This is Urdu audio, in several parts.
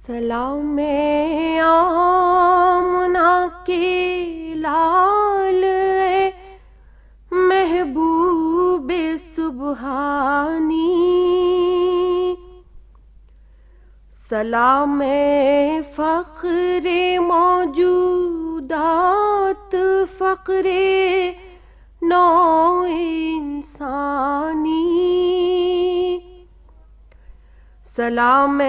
سلام آمنہ کے لال اے محبوب سبحانی، سلام فخر موجودات، فخر نوع انسانی، سلام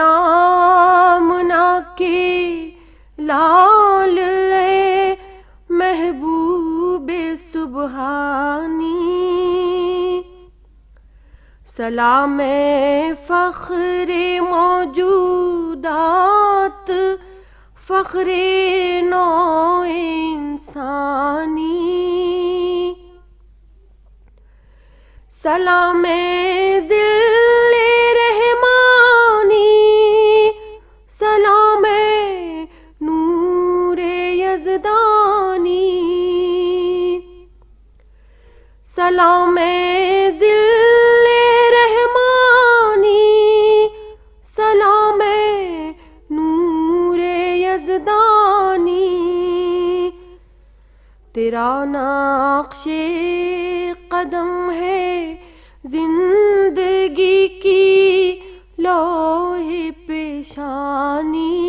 آمنہ کے لال اے محبوب سبحانی، سلام فخر موجودات، فخر نوع انسانی، سلام ذل رحمانی، سلام نور یزدانی، سلام ذل رحمانی، سلام نور یزدانی، تیرا نقش قدم ہے زندگی کی لوح پیشانی،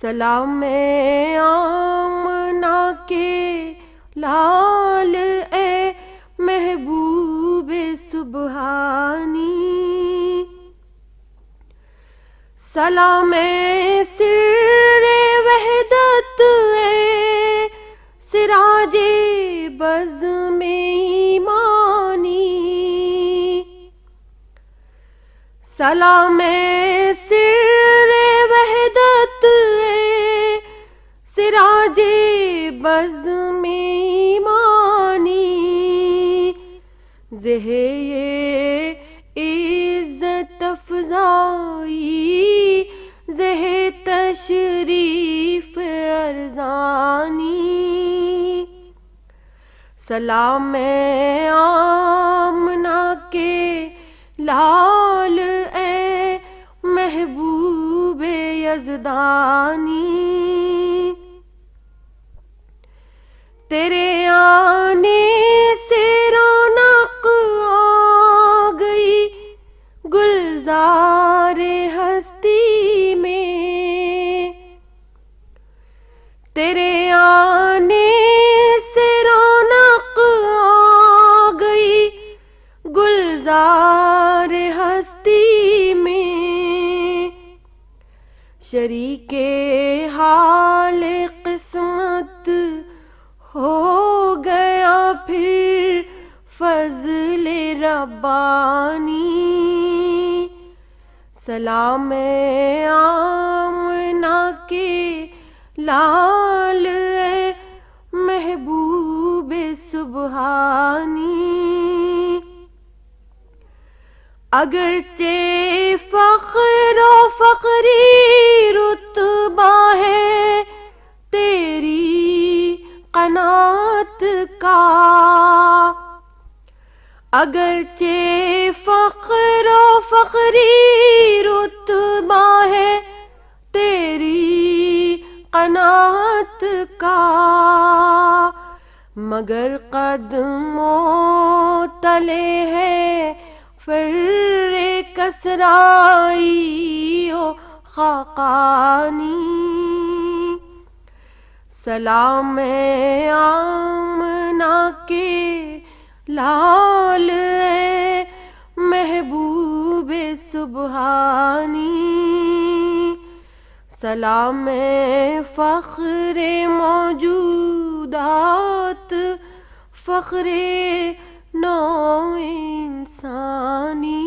سلام آمنہ کے لال اے محبوب سبحانی، سلام سر وحدت اے سراج بزم ایمانی، سلام سر وحدت اے سراج بزم ایمانی، زہ عزت افزائی، زہ تشریف ارزانی، سلام آمنہ کے لال اے محبوب یزدانی، تیرے آنے سے رونق آ گئی گلزار ہستی میں، تیرے آنے سے رونق آ گئی گلزار ہستی میں، شریک حال قسمت ہو گیا پھر فضل ربانی، سلام آمنہ کے لال اے محبوب سبحانی، اگرچہ فخر و فخری رتبہ ہے تیری قناعت کا، اگرچہ فخر و فخری رتبہ ہے تیری قناعت کا، مگر قدموں تلے ہے فر کسرائی و خاقانی، سلام آمنہ کے لال اے محبوب سبحانی، سلام فخر موجودات، فخر نوع انسانی۔